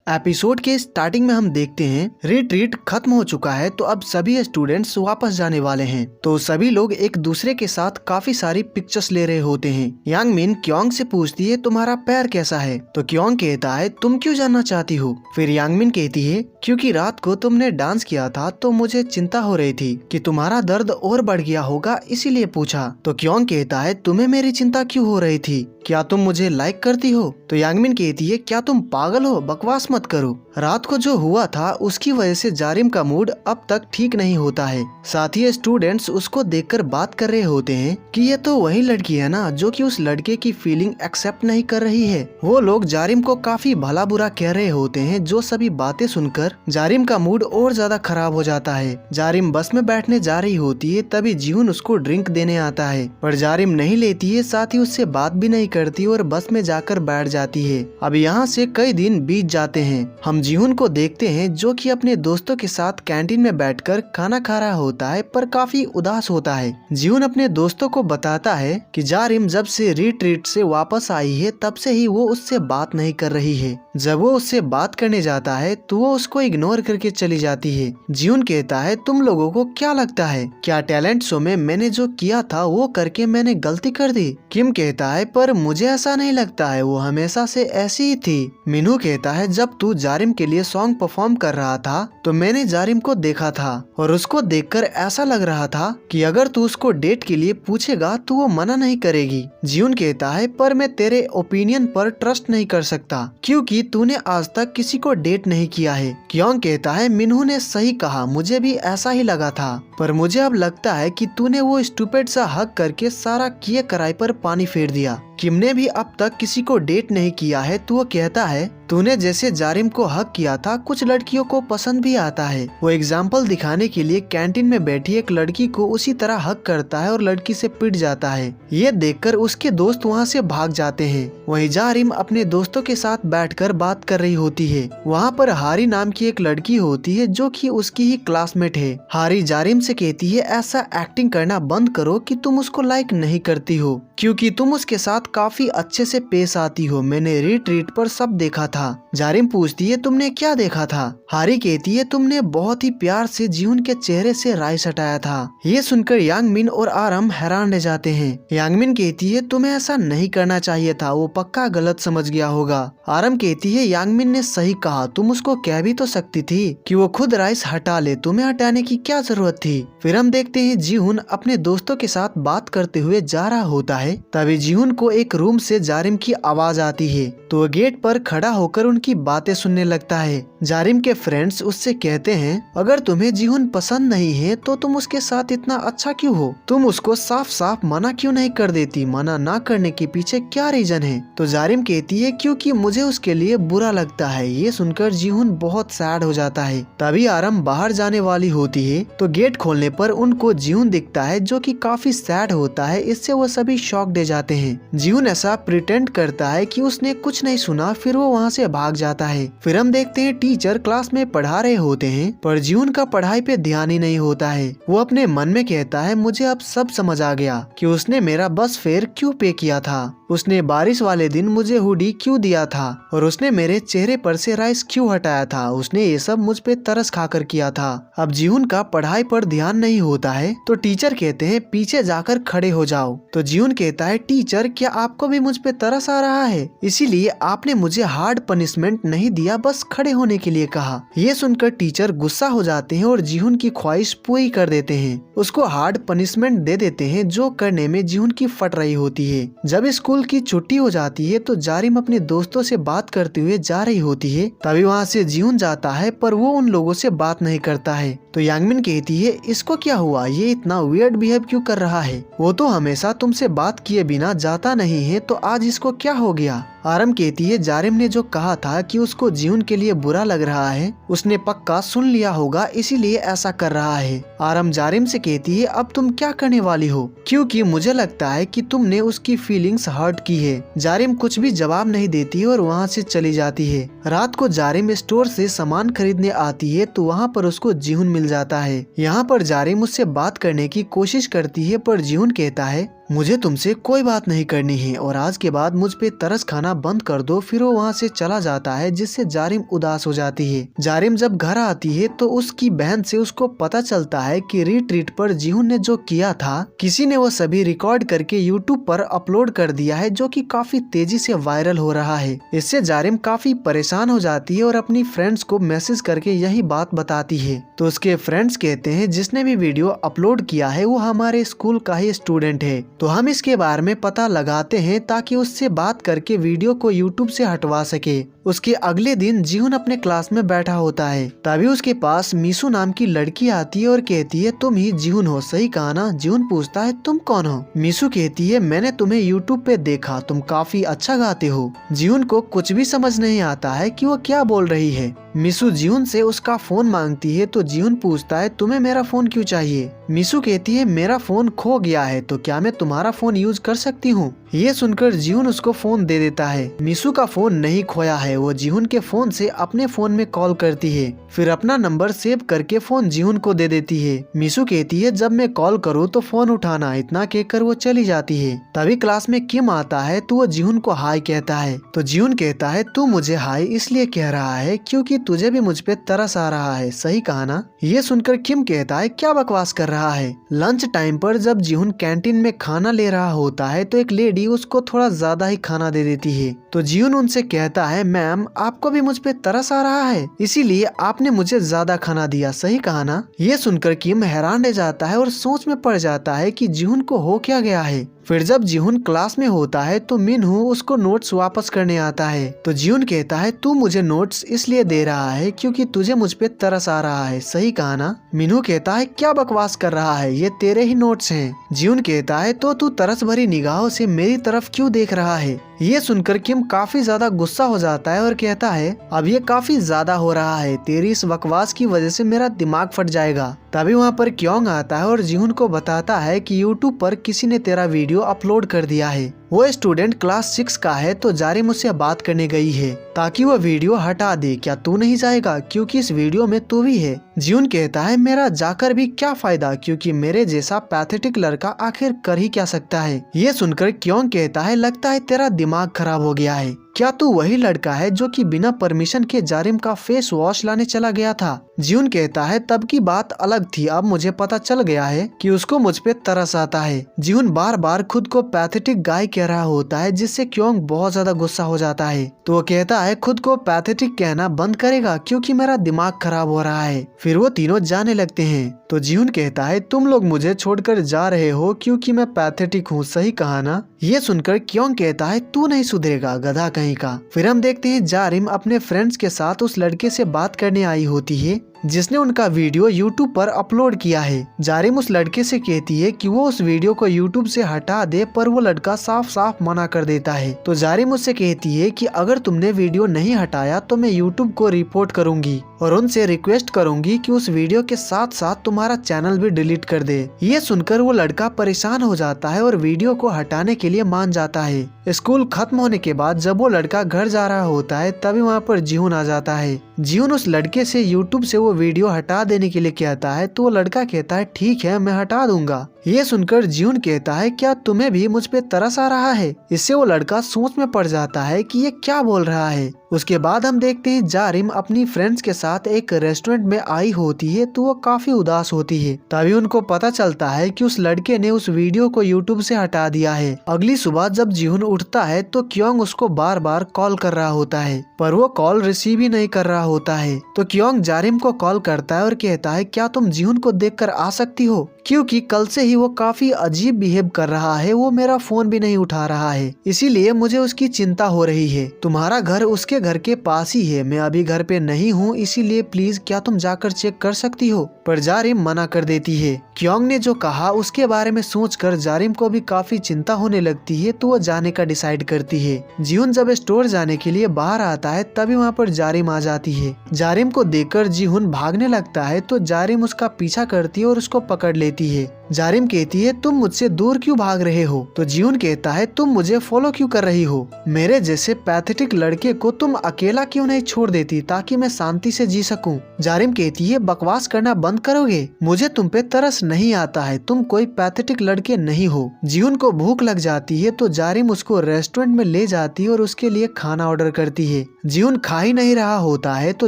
Episode के starting में हम देखते हैं रिट्रीट खत्म हो चुका है तो अब सभी स्टूडेंट्स वापस जाने वाले हैं। तो सभी लोग एक दूसरे के साथ काफी सारी पिक्चर्स ले रहे होते हैं। यांग मिन क्योंग से पूछती है तुम्हारा पैर कैसा है, तो क्योंग कहता है तुम क्यों जानना चाहती हो। फिर यांग मिन कहती है क्योंकि रात को तुमने डांस किया था तो मुझे चिंता हो रही थी कि तुम्हारा दर्द और बढ़ गया होगा, इसीलिए पूछा। तो क्योंग कहता है तुम्हें मेरी चिंता क्यों हो रही थी, क्या तुम मुझे लाइक करती हो। तो यांग मिन कहती है क्या तुम पागल हो, बकवास मत करो। रात को जो हुआ था उसकी वजह से जारिम का मूड अब तक ठीक नहीं होता है। साथ ही स्टूडेंट्स उसको देखकर बात कर रहे होते हैं कि ये तो वही लड़की है ना जो कि उस लड़के की फीलिंग एक्सेप्ट नहीं कर रही है। वो लोग जारिम को काफी भला बुरा कह रहे होते हैं, जो सभी बातें सुनकर जारिम का मूड और ज्यादा खराब हो जाता है। जारिम बस में बैठने जा रही होती है तभी जीहुन उसको ड्रिंक देने आता है, पर जारिम नहीं लेती है, साथ ही उससे बात भी नहीं करती और बस में जाकर बैठ जाती है। अब यहाँ से कई दिन बीत जाते हैं। हम जीहुन को देखते हैं जो कि अपने दोस्तों के साथ कैंटीन में बैठकर खाना खा रहा होता है, पर काफी उदास होता है। जीहुन अपने दोस्तों को बताता है कि जारिम जब से रिट्रीट से वापस आई है तब से ही वो उससे बात नहीं कर रही है। जब वो उससे बात करने जाता है तो वो उसको इग्नोर करके चली जाती है। जीहुन कहता है तुम लोगों को क्या लगता है, क्या टैलेंट शो में मैंने जो किया था वो करके मैंने गलती कर दी। किम कहता है पर मुझे ऐसा नहीं लगता है, वो हमेशा से ऐसी ही थी। मिनू कहता है जब तू जारिम के लिए सॉन्ग परफॉर्म कर रहा था तो मैंने जारिम को देखा था और उसको देखकर ऐसा लग रहा था कि अगर तू उसको डेट के लिए पूछेगा तो वो मना नहीं करेगी। जीहुन कहता है पर मैं तेरे ओपिनियन पर ट्रस्ट नहीं कर सकता क्योंकि तूने आज तक किसी को डेट नहीं किया है। क्योंग कहता है मिनू ने सही कहा, मुझे भी ऐसा ही लगा था, पर मुझे अब लगता है कि तूने वो स्टूपिड सा हक करके सारा किए कराई पर पानी फेर दिया। किम ने भी अब तक किसी को डेट नहीं किया है तो वो कहता है तूने जैसे जारिम को हक किया था कुछ लड़कियों को पसंद भी आता है। वो एग्जाम्पल दिखाने के लिए कैंटीन में बैठी एक लड़की को उसी तरह हक करता है और लड़की से पिट जाता है। ये देखकर उसके दोस्त वहाँ से भाग जाते हैं। वहीं जारिम अपने दोस्तों के साथ बैठकर बात कर रही होती है। वहाँ पर हारी नाम की एक लड़की होती है जो कि उसकी ही क्लासमेट है। हारी जारिम से कहती है ऐसा एक्टिंग करना बंद करो कि तुम उसको लाइक नहीं करती हो, क्योंकि तुम उसके साथ काफी अच्छे से पेश आती हो, मैंने रिट्रीट पर सब देखा था। जारिम पूछती है तुमने क्या देखा था। हारी कहती है तुमने बहुत ही प्यार से जीहुन के चेहरे से राइस हटाया था। ये सुनकर यांग मिन और आरम हैरान रह जाते हैं। यांग मिन कहती है तुम्हें ऐसा नहीं करना चाहिए था, वो पक्का गलत समझ गया होगा। आरम कहती है यांग मिन ने सही कहा, तुम उसको कह भी तो सकती थी कि वो खुद राइस हटा ले, तुम्हें हटाने की क्या जरूरत थी। फिर हम देखते हैं जीहुन अपने दोस्तों के साथ बात करते हुए जा रहा होता है, तभी जीहुन को एक रूम से जारिम की आवाज आती है तो वो गेट पर खड़ा होकर उनकी बातें सुनने लगता है। जारिम के फ्रेंड्स उससे कहते हैं अगर तुम्हें जीहुन पसंद नहीं है तो तुम उसके साथ इतना अच्छा क्यों हो, तुम उसको साफ साफ मना क्यों नहीं कर देती, मना ना करने के पीछे क्या रीजन है। तो जारिम कहती है क्योंकि मुझे उसके लिए बुरा लगता है। ये सुनकर जीहुन बहुत सैड हो जाता है। तभी आरम बाहर जाने वाली होती है तो गेट खोलने पर उनको जीहुन दिखता है जो कि काफी सैड होता है। इससे वो सभी शॉक्ड हो जाते हैं। जीहुन ऐसा प्रिटेंड करता है कि उसने कुछ नहीं सुना, फिर वो वहाँ से भाग जाता है। फिर हम देखते हैं टीचर क्लास में पढ़ा रहे होते हैं पर जीहुन का पढ़ाई पे ध्यान ही नहीं होता है। वो अपने मन में कहता है मुझे अब सब समझ आ गया कि उसने मेरा बस फेयर क्यों पे किया था, उसने बारिश वाले दिन मुझे हुडी क्यों दिया था और उसने मेरे चेहरे पर से राइस क्यों हटाया था, उसने ये सब मुझ पे तरस खाकर किया था। अब जीहुन का पढ़ाई पर ध्यान नहीं होता है तो टीचर कहते हैं पीछे जाकर खड़े हो जाओ। तो जीहुन कहता है टीचर क्या आपको भी मुझ पे तरस आ रहा है, इसीलिए आपने मुझे हार्ड पनिशमेंट नहीं दिया, बस खड़े होने के लिए कहा। ये सुनकर टीचर गुस्सा हो जाते हैं और जीहुन की ख्वाहिश पूरी कर देते हैं, उसको हार्ड पनिशमेंट दे देते हैं जो करने में जीहुन की फट रही होती है। जब स्कूल की छुट्टी हो जाती है तो जारिम अपने दोस्तों से बात करते हुए जा रही होती है, तभी वहाँ से जीहुन जाता है पर वो उन लोगों से बात नहीं करता है। तो यांग मिन कहती है इसको क्या हुआ, ये इतना वियर्ड बिहेव क्यों कर रहा है, वो तो हमेशा तुमसे बात किए बिना जाता नहीं है, तो आज इसको क्या हो गया। आरम कहती है जारिम ने जो कहा था कि उसको जीहुन के लिए बुरा लग रहा है, उसने पक्का सुन लिया होगा, इसीलिए ऐसा कर रहा है। आरम जारिम से कहती है अब तुम क्या करने वाली हो, क्योंकि मुझे लगता है कि तुमने उसकी फीलिंग्स हर्ट की है। जारिम कुछ भी जवाब नहीं देती है और वहाँ से चली जाती है। रात को जारिम स्टोर से सामान खरीदने आती है तो वहाँ पर उसको जीहुन मिल जाता है। यहाँ पर जारिम उससे बात करने की कोशिश करती है पर जीहुन कहता है मुझे तुमसे कोई बात नहीं करनी है और आज के बाद मुझ पे तरस खाना बंद कर दो। फिर वो वहाँ से चला जाता है, जिससे जारिम उदास हो जाती है। जारिम जब घर आती है तो उसकी बहन से उसको पता चलता है कि रिट्रीट पर जीहुन ने जो किया था, किसी ने वो सभी रिकॉर्ड करके यूट्यूब पर अपलोड कर दिया है, जो कि काफी तेजी से वायरल हो रहा है। इससे जारिम काफी परेशान हो जाती है और अपनी फ्रेंड्स को मैसेज करके यही बात बताती है। तो उसके फ्रेंड्स कहते हैं जिसने भी वीडियो अपलोड किया है वो हमारे स्कूल का ही स्टूडेंट है, तो हम इसके बारे में पता लगाते हैं ताकि उससे बात करके वीडियो को यूट्यूब से हटवा सके। उसके अगले दिन जीहुन अपने क्लास में बैठा होता है, तभी उसके पास मीसू नाम की लड़की आती है और कहती है तुम ही जीहुन हो, सही कहा ना? जीहुन पूछता है तुम कौन हो? मीसू कहती है मैंने तुम्हें यूट्यूब पे देखा, तुम काफी अच्छा गाते हो। जीहुन को कुछ भी समझ नहीं आता है कि वो क्या बोल रही है। मीसू जीहुन से उसका फोन मांगती है तो जीहुन पूछता है तुम्हें मेरा फोन क्यों चाहिए? मीसू कहती है मेरा फोन खो गया है, तो क्या मैं तुम्हारा फोन यूज कर सकती हूँ? ये सुनकर जीहुन उसको फोन दे देता है। मीसू का फोन नहीं खोया है, वो जीहुन के फोन से अपने फोन में कॉल करती है, फिर अपना नंबर सेव करके फोन जीहुन को दे देती है। मीसू कहती है जब मैं कॉल करूँ तो फोन उठाना, इतना कहकर वो चली जाती है। तभी क्लास में किम आता है तो वो जीहुन को हाय कहता है, तो जीहुन कहता है तू मुझे हाय इसलिए कह रहा है क्योंकि तुझे भी मुझ पे तरस आ रहा है, सही कहा ना? ये सुनकर किम कहता है क्या बकवास कर रहा है। लंच टाइम पर जब जीहुन कैंटीन में खाना ले रहा होता है तो एक लेडी उसको थोड़ा ज्यादा ही खाना दे देती है, तो जीहुन उनसे कहता है मैम आपको भी मुझ पे तरस आ रहा है, इसीलिए आपने मुझे ज्यादा खाना दिया, सही कहा ना? ये सुनकर किम हैरान रह जाता है और सोच में पड़ जाता है कि जीहुन को हो क्या गया है। फिर जब जीहुन क्लास में होता है तो मिनहू उसको नोट्स वापस करने आता है, तो जीहुन कहता है तू मुझे नोट्स इसलिए दे रहा है क्योंकि तुझे मुझ पे तरस आ रहा है, सही कहा ना? मिनहू कहता है क्या बकवास कर रहा है, ये तेरे ही नोट्स हैं। जीहुन कहता है तो तू तरस भरी निगाहों से मेरी तरफ क्यों देख रहा है? ये सुनकर किम काफी ज्यादा गुस्सा हो जाता है और कहता है अब ये काफी ज्यादा हो रहा है, तेरी इस बकवास की वजह से मेरा दिमाग फट जाएगा। तभी वहाँ पर क्योंग आता है और जीहुन को बताता है कि यूट्यूब पर किसी ने तेरा वीडियो अपलोड कर दिया है। वो स्टूडेंट क्लास 6 का है, तो जारिम उससे बात करने गई है ताकि वो वीडियो हटा दे। क्या तू नहीं जाएगा क्योंकि इस वीडियो में तू भी है? जीहुन कहता है मेरा जाकर भी क्या फायदा, क्योंकि मेरे जैसा पैथेटिक लड़का आखिर कर ही क्या सकता है। ये सुनकर क्योंग कहता है लगता है तेरा दिमाग खराब हो गया है, क्या तू वही लड़का है जो कि बिना परमिशन के जारिम का फेस वॉश लाने चला गया था? जीहुन कहता है तब की बात अलग थी, अब मुझे पता चल गया है कि उसको मुझ पे तरस आता है। जीहुन बार बार खुद को पैथेटिक गाय कह रहा होता है, जिससे क्योंग बहुत ज्यादा गुस्सा हो जाता है, तो वो कहता है खुद को पैथेटिक कहना बंद करेगा क्योंकि मेरा दिमाग खराब हो रहा है। फिर वो तीनों जाने लगते हैं, तो जीहुन कहता है तुम लोग मुझे छोड़कर जा रहे हो क्योंकि मैं पैथेटिक हूँ, सही कहा ना? ये सुनकर क्योंग कहता है तू नहीं सुधरेगा गधा कहीं का। फिर हम देखते हैं जारिम अपने फ्रेंड्स के साथ उस लड़के से बात करने आई होती है जिसने उनका वीडियो यूट्यूब पर अपलोड किया है। जारिम उस लड़के से कहती है कि वो उस वीडियो को यूट्यूब से हटा दे, पर वो लड़का साफ साफ मना कर देता है। तो जारिम उससे कहती है कि अगर तुमने वीडियो नहीं हटाया तो मैं यूट्यूब को रिपोर्ट करूंगी और उनसे रिक्वेस्ट करूंगी कि उस वीडियो के साथ साथ तुम्हारा चैनल भी डिलीट कर दे। ये सुनकर वो लड़का परेशान हो जाता है और वीडियो को हटाने के लिए मान जाता है। स्कूल खत्म होने के बाद जब वो लड़का घर जा रहा होता है तभी वहाँ पर जीहुन आ जाता है। जीहुन उस लड़के से यूट्यूब से वो वीडियो हटा देने के लिए कहता है, तो वो लड़का कहता है ठीक है मैं हटा दूंगा। ये सुनकर जीहुन कहता है क्या तुम्हें भी मुझ पे तरस आ रहा है? इससे वो लड़का सोच में पड़ जाता है कि ये क्या बोल रहा है। उसके बाद हम देखते हैं जारिम अपनी फ्रेंड्स के साथ एक रेस्टोरेंट में आई होती है, तो वो काफी उदास होती है। तभी उनको पता चलता है कि उस लड़के ने उस वीडियो को यूट्यूब से हटा दिया है। अगली सुबह जब जीहुन उठता है तो क्योंग उसको बार बार कॉल कर रहा होता है, पर वो कॉल रिसीव ही नहीं कर रहा होता है। तो क्योंग जारिम को कॉल करता है और कहता है क्या तुम जीहुन को देखकर आ सकती हो, क्योंकि कल से ही वो काफी अजीब बिहेव कर रहा है, वो मेरा फोन भी नहीं उठा रहा है, इसीलिए मुझे उसकी चिंता हो रही है। तुम्हारा घर उसके घर के पास ही है, मैं अभी घर पे नहीं हूँ, इसीलिए प्लीज क्या तुम जाकर चेक कर सकती हो? पर जारिम मना कर देती है। क्योंग ने जो कहा उसके बारे में सोचकर जारिम को भी काफी चिंता होने लगती है, तो वो जाने का डिसाइड करती है। जीहुन जब स्टोर जाने के लिए बाहर आता है तभी वहाँ पर जारिम आ जाती है। जारिम को देखकर जीहुन भागने लगता है, तो जारिम उसका पीछा करती है और उसको पकड़ लेती है। जारिम जारिम कहती है तुम मुझसे दूर क्यों भाग रहे हो? तो जीहुन कहता है तुम मुझे फॉलो क्यों कर रही हो? मेरे जैसे पैथेटिक लड़के को तुम अकेला क्यों नहीं छोड़ देती ताकि मैं शांति से जी सकूं? जारिम कहती है बकवास करना बंद करोगे? मुझे तुम पे तरस नहीं आता है, तुम कोई पैथेटिक लड़के नहीं हो। जीहुन को भूख लग जाती है तो जारिम उसको रेस्टोरेंट में ले जाती है और उसके लिए खाना ऑर्डर करती है। जीहुन खा ही नहीं रहा होता है तो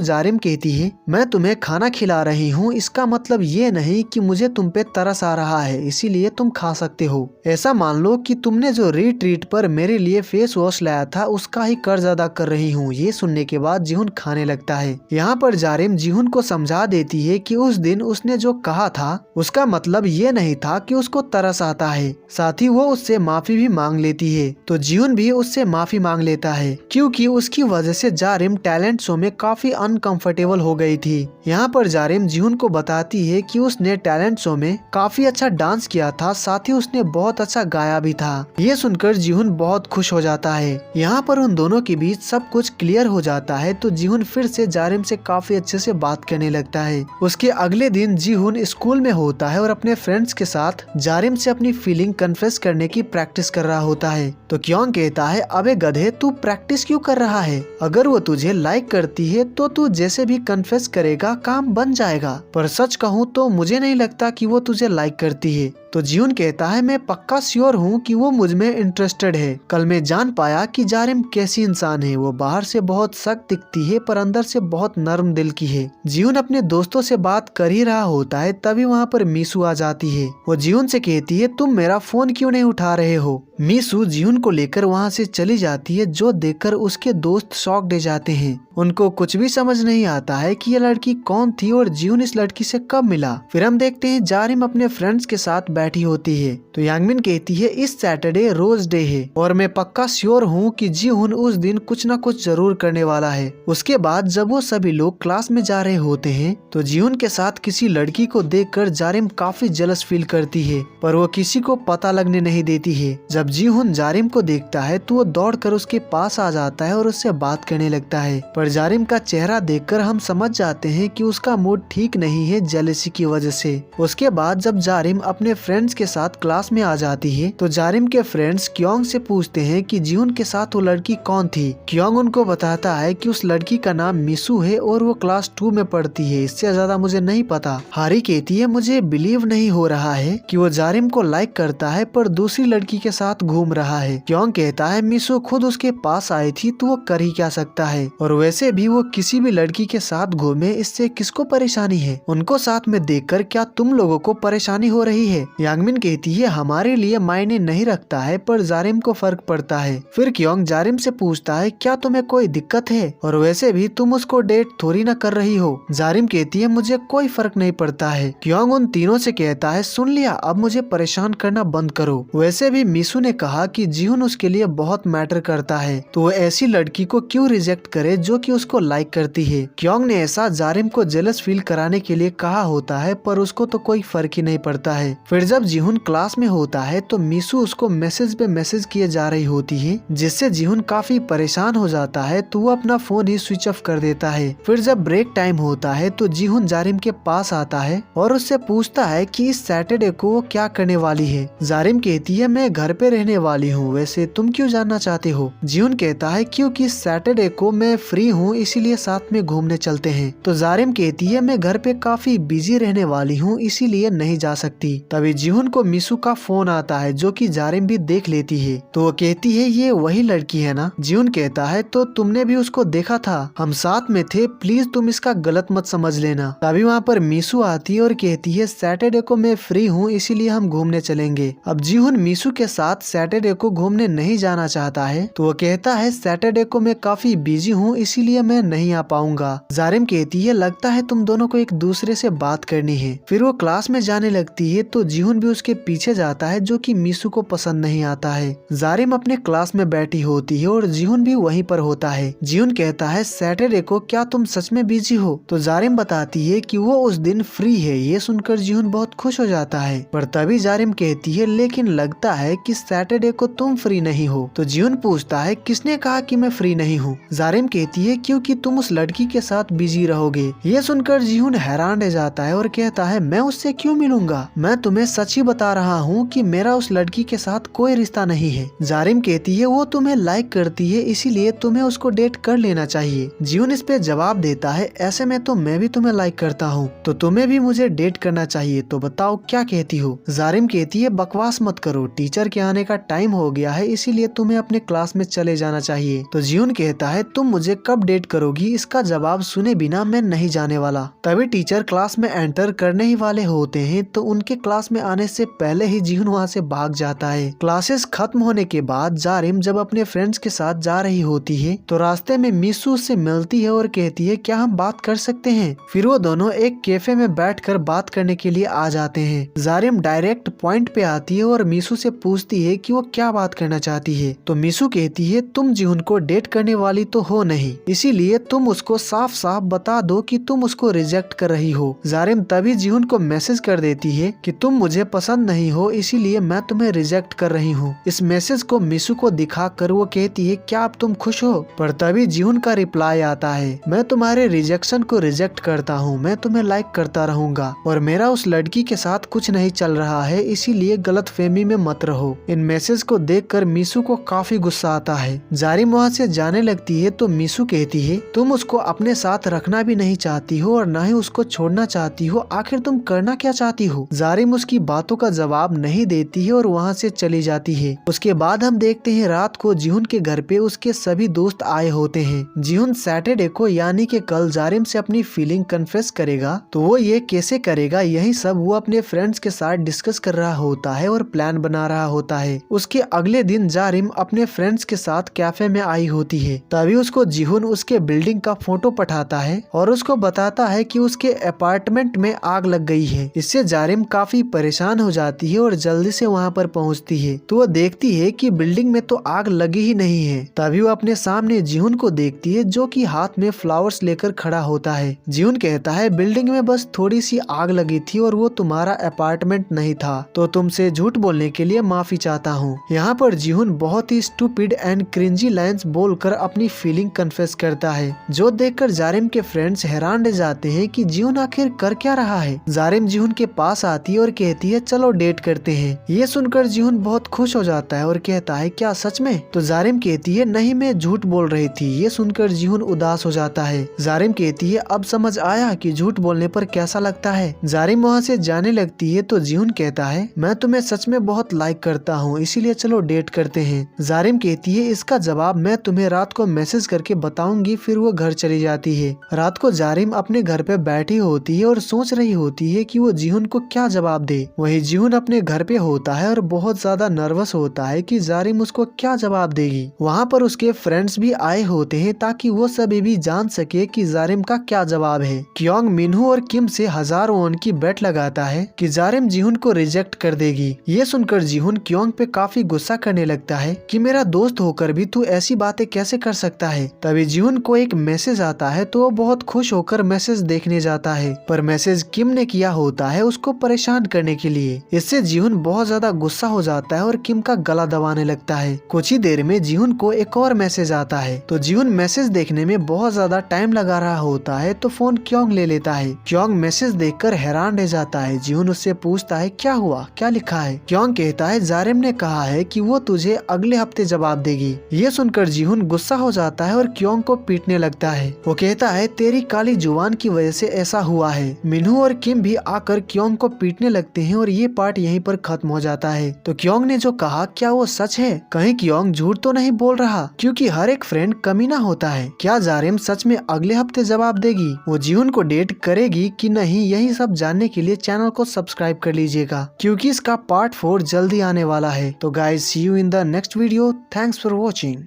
जारिम कहती है मैं तुम्हें खाना खिला रही हूँ, इसका मतलब ये नहीं कि मुझे तुम पे तरस आ रहा है इसीलिए तुम खा सकते हो। ऐसा मान लो कि तुमने जो रिट्रीट पर मेरे लिए फेस वॉश लाया था उसका ही कर्ज अदा कर रही हूँ। ये सुनने के बाद जीहुन खाने लगता है। यहाँ पर जारिम जीहुन को समझा देती है कि उस दिन उसने जो कहा था उसका मतलब ये नहीं था कि उसको तरस आता है। साथ ही वो उससे माफी भी मांग लेती है तो जीहुन भी उससे माफी मांग लेता है क्योंकि उसकी वजह से जारिम टैलेंट शो में काफी अनकंफर्टेबल हो गई थी। यहाँ पर जारिम जीहुन को बताती है कि उसने टैलेंट शो में काफी अच्छा डांस किया था, साथ ही उसने बहुत अच्छा गाया भी था। ये सुनकर जीहुन बहुत खुश हो जाता है। यहाँ पर उन दोनों के बीच सब कुछ क्लियर हो जाता है तो जीहुन फिर से जारिम से काफी अच्छे से बात करने लगता है। उसके अगले दिन जीहुन स्कूल में होता है और अपने फ्रेंड्स के साथ जारिम से अपनी फीलिंग कन्फेस करने की प्रैक्टिस कर रहा होता है। तो क्योंग कहता है अबे गधे तू प्रैक्टिस क्यों कर रहा है? अगर वो तुझे लाइक करती है तो तू जैसे भी कन्फेस करेगा काम बन जाएगा, पर सच कहूँ तो मुझे नहीं लगता कि वो तुझे लाइक करती है। तो जीहुन कहता है मैं पक्का श्योर हूँ कि वो मुझ में इंटरेस्टेड है। कल मैं जान पाया कि जारिम कैसी इंसान है। वो बाहर से बहुत सख्त दिखती है पर अंदर से बहुत नर्म दिल की है। जीहुन अपने दोस्तों से बात कर ही रहा होता है तभी वहाँ पर मीसू आ जाती है। वो जीहुन से कहती है तुम मेरा फोन क्यों नहीं उठा रहे हो? मीसू जीहुन को लेकर वहाँ से चली जाती है जो देखकर उसके दोस्त शॉक्ड हो जाते हैं। उनको कुछ भी समझ नहीं आता है कि ये लड़की कौन थी और जीहुन इस लड़की से कब मिला। फिर हम देखते हैं जारिम अपने फ्रेंड्स के साथ बैठी होती है तो यांगमिन कहती है इस सैटरडे रोज डे है और मैं पक्का श्योर हूँ कि जीहुन उस दिन कुछ न कुछ जरूर करने वाला है। उसके बाद जब वो सभी लोग क्लास में जा रहे होते हैं तो जीहुन के साथ किसी लड़की को देखकर जारिम काफी जेलस फील करती है पर वो किसी को पता लगने नहीं देती है। जब जीहुन जारिम को देखता है तो वो दौड़कर उसके पास आ जाता है और उससे बात करने लगता है, पर जारिम का चेहरा देखकर हम समझ जाते हैं कि उसका मूड ठीक नहीं है जेलसी की वजह से। उसके बाद जब जारिम अपने फ्रेंड्स के साथ क्लास में आ जाती है तो जारिम के फ्रेंड्स क्योंग से पूछते हैं कि जीहुन के साथ वो लड़की कौन थी। क्योंग उनको बताता है कि उस लड़की का नाम मिसू है और वो क्लास 2 में पढ़ती है, इससे ज्यादा मुझे नहीं पता। हारी कहती है मुझे बिलीव नहीं हो रहा है कि वो जारिम को लाइक करता है पर दूसरी लड़की के साथ घूम रहा है। क्योंग कहता है मिसू खुद उसके पास आई थी तो वो कर ही क्या सकता है, और वैसे भी वो किसी भी लड़की के साथ घूमे इससे किसको परेशानी है? उनको साथ में देखकर क्या तुम लोगों को परेशानी हो रही है? यांगमिन कहती है हमारे लिए मायने नहीं रखता है पर जारिम को फर्क पड़ता है। फिर क्योंग जारिम से पूछता है क्या तुम्हें कोई दिक्कत है, और वैसे भी तुम उसको डेट थोड़ी ना कर रही हो। जारिम कहती है मुझे कोई फर्क नहीं पड़ता है। क्योंग उन तीनों से कहता है सुन लिया, अब मुझे परेशान करना बंद करो। वैसे भी मिसू ने कहा कि जीहुन उसके लिए बहुत मैटर करता है तो वो ऐसी लड़की को क्यों रिजेक्ट करे जो कि उसको लाइक करती है। क्योंग ने ऐसा जारिम को जेलस फील कराने के लिए कहा होता है पर उसको तो कोई फर्क ही नहीं पड़ता है। फिर जब जीहुन क्लास में होता है तो मिसू उसको मैसेज पे मैसेज किए जा रही होती है जिससे जीहुन काफी परेशान हो जाता है तो वो अपना फोन ही स्विच ऑफ कर देता है। फिर जब ब्रेक टाइम होता है तो जीहुन जारिम के पास आता है और उससे पूछता है कि इस सैटरडे को वो क्या करने वाली है। जारिम कहती है मैं घर पे रहने वाली हूँ, वैसे तुम क्यों जानना चाहते हो? जीहुन कहता है क्योंकि सैटरडे को मैं फ्री हूँ इसीलिए साथ में घूमने चलते हैं। तो जारिम कहती है मैं घर पे काफी बिजी रहने वाली हूँ इसीलिए नहीं जा सकती। तभी जीहुन को मिसू का फोन आता है जो कि जारिम भी देख लेती है तो वो कहती है ये वही लड़की है ना? जीहुन कहता है तो तुमने भी उसको देखा था, हम साथ में थे, प्लीज तुम इसका गलत मत समझ लेना। तभी वहाँ पर मिसू आती है और कहती है सैटरडे को मैं फ्री हूँ इसीलिए हम घूमने चलेंगे। अब जीहुन मिसू के साथ सैटरडे को घूमने नहीं जाना चाहता है तो वो कहता है सैटरडे को मैं काफी बिजी हूँ इसीलिए मैं नहीं आ पाऊंगा। जारिम कहती है लगता है तुम दोनों को एक दूसरे से बात करनी है। फिर वो क्लास में जाने लगती है तो जीहुन भी उसके पीछे जाता है जो कि मिसू को पसंद नहीं आता है। जारिम अपने क्लास में बैठी होती है और जीहुन भी वहीं पर होता है। जीहुन कहता है सैटरडे को क्या तुम सच में बिजी हो? तो जारिम बताती है कि वो उस दिन फ्री है। ये सुनकर जीहुन बहुत खुश हो जाता है पर तभी जारिम कहती है लेकिन लगता है कि सैटरडे को तुम फ्री नहीं हो। तो जीहुन पूछता है किसने कहा कि मैं फ्री नहीं हूँ? जारिम कहती है क्योंकि तुम उस लड़की के साथ बिजी रहोगे। ये सुनकर जीहुन हैरान रह जाता है और कहता है मैं उससे क्यों मिलूंगा? मैं तुम्हें सच ही बता रहा हूँ कि मेरा उस लड़की के साथ कोई रिश्ता नहीं है। जारिम कहती है वो तुम्हें लाइक करती है, इसीलिए तुम्हें उसको डेट कर लेना चाहिए। जिहुन इस पे जवाब देता है ऐसे में तो मैं भी तुम्हें लाइक करता हूँ, तो तुम्हें भी मुझे डेट करना चाहिए, तो बताओ क्या कहती हो। जारिम कहती है बकवास मत करो, टीचर के आने का टाइम हो गया है, इसीलिए तुम्हें अपने क्लास में चले जाना चाहिए। तो जिहुन कहता है तुम मुझे कब डेट करोगी, इसका जवाब सुने बिना मैं नहीं जाने वाला। तभी टीचर क्लास में एंटर करने ही वाले होते हैं, तो उनके क्लास में आने से पहले ही जिहुन वहाँ से भाग जाता है। क्लासेस खत्म होने के बाद जारिम जब अपने फ्रेंड्स के साथ जा रही होती है तो रास्ते में मिसू से मिलती है और कहती है क्या हम बात कर सकते हैं। फिर वो दोनों एक कैफे में बैठकर बात करने के लिए आ जाते हैं। जारिम डायरेक्ट पॉइंट पे आती है और मिसू से पूछती है कि वो क्या बात करना चाहती है। तो मिसू कहती है तुम जिहुन को डेट करने वाली तो हो नहीं, इसीलिए तुम उसको साफ साफ बता दो कि तुम उसको रिजेक्ट कर रही हो। जारिम तभी जिहुन को मैसेज कर देती है कि तुम मुझे पसंद नहीं हो, इसीलिए मैं तुम्हें रिजेक्ट कर रही हूँ। इस मैसेज को मिसू को दिखाकर वो कहती है क्या अब तुम खुश हो। पर तभी जिहुन का रिप्लाई आता है मैं तुम्हारे रिजेक्शन को रिजेक्ट करता हूँ, मैं तुम्हें लाइक करता रहूंगा और मेरा उस लड़की के साथ कुछ नहीं चल रहा है, इसीलिए गलत फहमी में मत रहो। इन मैसेज को देखकर मिसू को काफी गुस्सा आता है। जारिम वहाँ से जाने लगती है तो मिसू कहती है तुम उसको अपने साथ रखना भी नहीं चाहती हो और न ही उसको छोड़ना चाहती हो, आखिर तुम करना क्या चाहती हो। जारिम उसकी बातों का जवाब नहीं देती है और वहाँ से चली जाती है। उसके बाद हम देखते हैं रात को जिहुन के घर पे उसके सभी दोस्त आए होते हैं। जिहुन सैटरडे को यानी कि कल जारिम से अपनी फीलिंग कन्फेस करेगा, तो वो ये कैसे करेगा यही सब वो अपने फ्रेंड्स के साथ डिस्कस कर रहा होता है और प्लान बना रहा होता है। उसके अगले दिन जारिम अपने फ्रेंड्स के साथ कैफे में आई होती है। तभी उसको जिहुन उसके बिल्डिंग का फोटो पठाता है और उसको बताता है कि उसके अपार्टमेंट में आग लग गई है। इससे जारिम काफी परेशान हो जाती है और जल्दी से वहाँ पर पहुँचती है। तो वो देखती है कि बिल्डिंग में तो आग लगी ही नहीं है। तभी वो अपने सामने जिहुन को देखती है जो कि हाथ में फ्लावर्स लेकर खड़ा होता है। जिहुन कहता है बिल्डिंग में बस थोड़ी सी आग लगी थी और वो तुम्हारा अपार्टमेंट नहीं था, तो तुमसे झूठ बोलने के लिए माफी चाहता हूँ। यहाँ पर जिहुन बहुत ही स्टूपिड एंड क्रिंजी लाइंस बोलकर अपनी फीलिंग कन्फेस करता है, जो देखकर जारिम के फ्रेंड्स हैरान रह जाते हैं कि जिहुन आखिर कर क्या रहा है। जारिम जिहुन के पास आती है और कहती है चलो डेट करते हैं। ये सुनकर जिहुन बहुत खुश हो जाता है और कहता है क्या सच में। तो जारिम कहती है नहीं मैं झूठ बोल रही थी। ये सुनकर जिहुन उदास हो जाता है। जारिम कहती है अब समझ आया कि झूठ बोलने पर कैसा लगता है। जारिम वहाँ से जाने लगती है तो जिहुन कहता है मैं तुम्हें सच में बहुत लाइक करता हूँ, इसीलिए चलो डेट करते हैं। जारिम कहती है इसका जवाब मैं तुम्हें रात को मैसेज करके बताऊंगी। फिर वो घर चली जाती है। रात को जारिम अपने घर पे बैठी होती है और सोच रही होती है कि वो जिहुन को क्या जवाब दे। वही जिहुन अपने घर पे होता है और बहुत ज्यादा नर्वस होता है कि जारिम उसको क्या जवाब देगी। वहाँ पर उसके फ्रेंड्स भी आए होते हैं ताकि वो सभी भी जान सके कि जारिम का क्या जवाब है। क्योंग मिनहू और किम से 1000 वॉन की बेट लगाता है कि जारिम जिहुन को रिजेक्ट कर देगी। ये सुनकर जिहुन क्योंग पे काफी गुस्सा करने लगता है कि मेरा दोस्त होकर भी तू ऐसी बातें कैसे कर सकता है। तभी जिहुन को एक मैसेज आता है तो वो बहुत खुश होकर मैसेज देखने जाता है, पर मैसेज किम ने किया होता है उसको परेशान करने के लिए। इससे जिहुन बहुत ज्यादा गुस्सा हो जाता है और किम का गला दबाने लगता है। कुछ ही देर में जिहुन को एक और मैसेज आता है तो जिहुन मैसेज देखने में बहुत ज्यादा टाइम लगा रहा होता है तो फोन क्योंग ले लेता है। क्योंग मैसेज देखकर हैरान रह जाता है। जिहुन उससे पूछता है क्या हुआ, क्या लिखा है। क्योंग कहता है जारिम ने कहा है कि वो तुझे अगले हफ्ते जवाब देगी। ये सुनकर जिहुन गुस्सा हो जाता है और क्योंग को पीटने लगता है। वो कहता है तेरी काली जुबान की वजह से ऐसा हुआ है। मिनहू और किम भी आकर क्योंग को पीटने लगते हैं और ये पार्ट यहीं पर खत्म हो जाता है। तो क्योंग ने जो कहा क्या वो सच है, कहीं क्योंग झूठ तो नहीं बोल रहा, क्योंकि हर एक फ्रेंड कमीना होता है। क्या जारिम सच में अगले हफ्ते जवाब देगी, वो जिहुन को डेट करेगी कि नहीं, यही सब जानने के लिए चैनल को सब्सक्राइब कर लीजिएगा क्योंकि इसका पार्ट 4 जल्दी आने वाला है। तो guys see you in the next video. Thanks for watching.